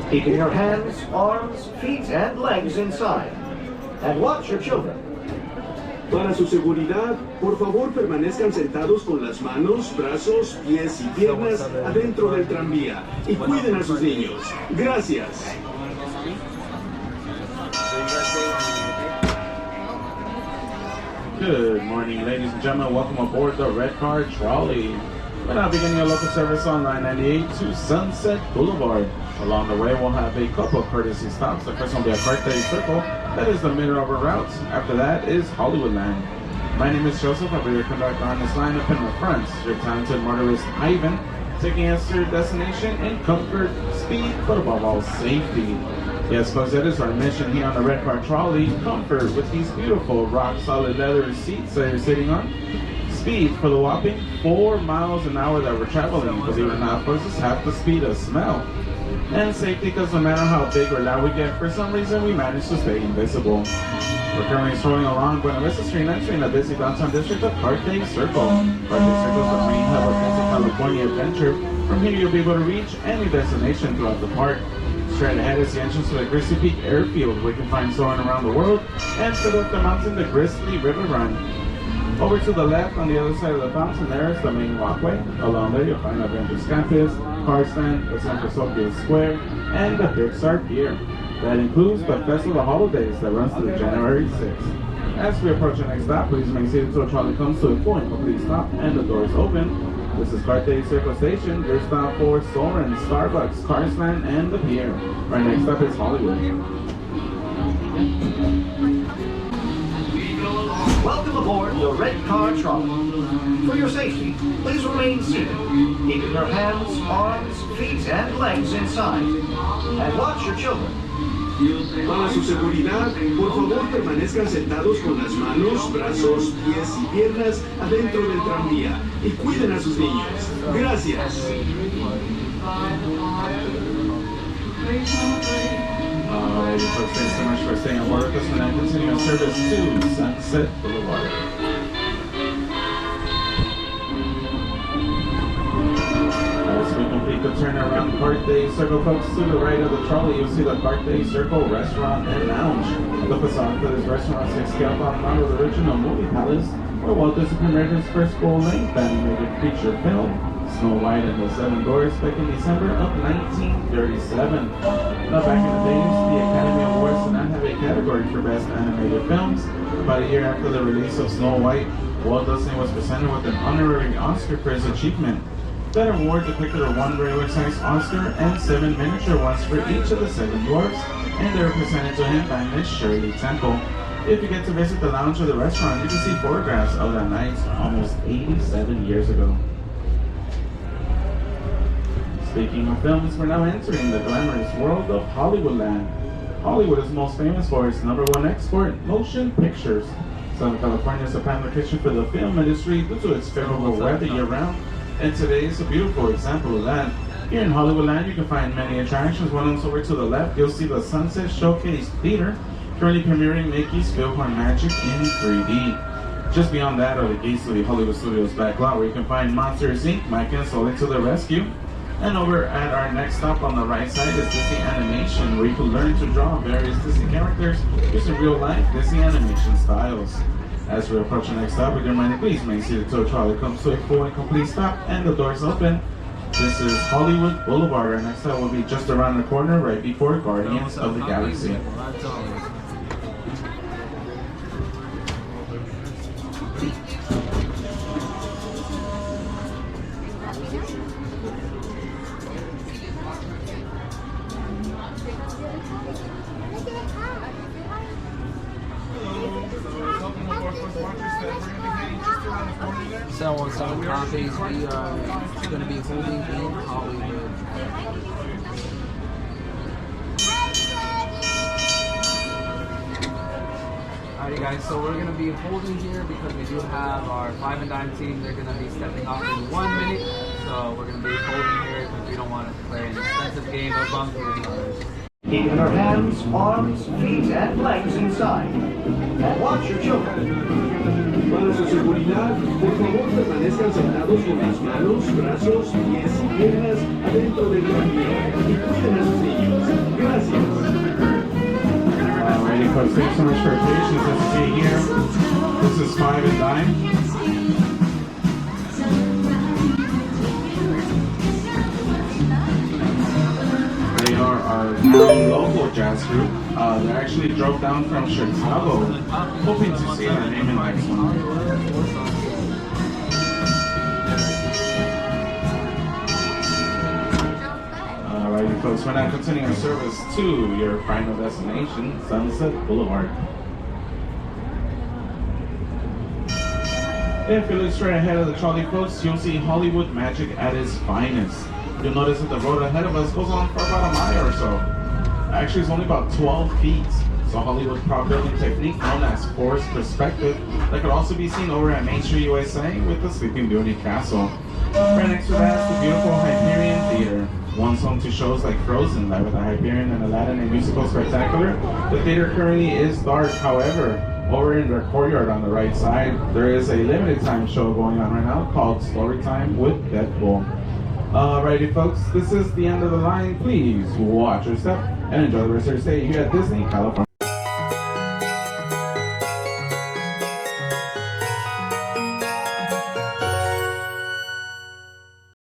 Keeping your hands, arms, feet, and legs inside. And watch your children. Para su seguridad, por favor permanezcan sentados con las manos, brazos, pies y piernas adentro del tranvía y cuiden a sus niños. Gracias. Good morning, ladies and gentlemen. Welcome aboard the Red Car Trolley. We're now beginning a local service on line 98 to Sunset Boulevard. Along the way, we'll have a couple of courtesy stops. The first one will be a birthday circle. That is the middle of our route. After that is Hollywoodland. My name is Joseph. I'll be your conductor on this line up in the front. Your talented motorist, Ivan, taking us to your destination in comfort, speed, but above all, safety. Yes, folks, that is our mission here on the Red Car Trolley. Comfort with these beautiful rock-solid leather seats that you're sitting on. Speed for the whopping 4 miles an hour that we're traveling. Believe it or not, folks, it's half the speed of smell. And safety, because no matter how big or loud we get, for some reason we manage to stay invisible. We're currently strolling along Buena Vista Street, entering the busy downtown district of Carthay Circle. Carthay Circle is the main hub of California Adventure. From here you'll be able to reach any destination throughout the park. Straight ahead is the entrance to the Grizzly Peak Airfield, where you can find soaring around the world, and further up the mountain, the Grizzly River Run. Over to the left, on the other side of the fountain, there is the main walkway. Along there, you'll find Avenger campus, car stand, the San Francisco Square, and the Pixar Pier. That includes the Festival of Holidays that runs through January 6th. As we approach the next stop, please remain seated until the trolley comes to a full and complete stop and the doors open. This is Carthay Circle Station, your stop for Soarin', Starbucks, Car Stand, and the Pier. Right next up is Hollywood. Welcome aboard the Red Car Trolley. For your safety, please remain seated, keeping your hands, arms, feet, and legs inside. And watch your children. Para su seguridad, por favor permanezcan sentados con las manos, brazos, pies y piernas adentro del tranvía y cuiden a sus niños. Gracias. Alrighty, folks, thanks so much for staying on board with us and now continuing service to Sunset Boulevard. As we complete the turnaround Carthay Circle, folks, to the right of the trolley, you'll see the Carthay Circle Restaurant and Lounge. The facade for this restaurant is scaled on model of the original movie palace, where Walt Disney premiered his first full-length animated feature film, Snow White and the Seven Dwarfs, back in December of 1937. Now, back in the days, the Academy Awards did not have a category for Best Animated Films. About a year after the release of Snow White, Walt Disney was presented with an honorary Oscar for his achievement. That award depicted a 1 regular-sized Oscar and 7 miniature ones for each of the 7 dwarfs, and they were presented to him by Miss Shirley Temple. If you get to visit the lounge or the restaurant, you can see photographs of that night almost 87 years ago. Speaking of films, we're now entering the glamorous world of Hollywoodland. Hollywood is most famous for its #1 export, motion pictures. Southern California is a prime location for the film industry due to its favorable weather year-round, and today is a beautiful example of that. Here in Hollywoodland, you can find many attractions. One is over to the left, you'll see the Sunset Showcase Theater, currently premiering Mickey's Philhar Magic in 3D. Just beyond that are the gates to the Hollywood Studios back lot, where you can find Monsters Inc., Mike and Sully to the rescue. And over at our next stop on the right side is Disney Animation, where you can learn to draw various Disney characters using real-life Disney animation styles. As we approach the next stop, we're reminded, please make sure the tow trolley comes to a full and complete stop and the doors open. This is Hollywood Boulevard. Our next stop will be just around the corner, right before Guardians of the Galaxy. So 7 copies we are going to be holding in Hollywood. Alrighty guys, so we're going to be holding here because we do have our 5 and dime team. They're going to be stepping off in 1 minute. So we're going to be holding here because we don't want to play an expensive game of bunker with others. Keeping your hands, arms, feet, and legs inside. And watch your children. Para su seguridad, por favor permanezcan sentados con las manos, brazos, pies y piernas adentro del tranvía y cuiden a sus niños. Gracias. Alrighty, folks, thanks so much for your patience. As you see here, this is 5 and Dime. They are our local jazz group. They actually drove down from Chicago, hoping to see their name in the next one. Alrighty, folks, we're now continuing our service to your final destination, Sunset Boulevard. If you look straight ahead of the trolley, folks, you'll see Hollywood magic at its finest. You'll notice that the road ahead of us goes on for about a mile or so. Actually, it's only about 12 feet. So Hollywood prop building technique known as forced perspective that could also be seen over at Main Street, USA with the Sleeping Beauty Castle. Right next to that is the beautiful Hyperion Theater. Once home to shows like Frozen, like with the Hyperion and Aladdin and Musical Spectacular. The theater currently is dark, however, over in their courtyard on the right side, there is a limited time show going on right now called Storytime with Deadpool. Alrighty, folks, this is the end of the line. Please watch your step and enjoy the rest of your stay here at Disney, California.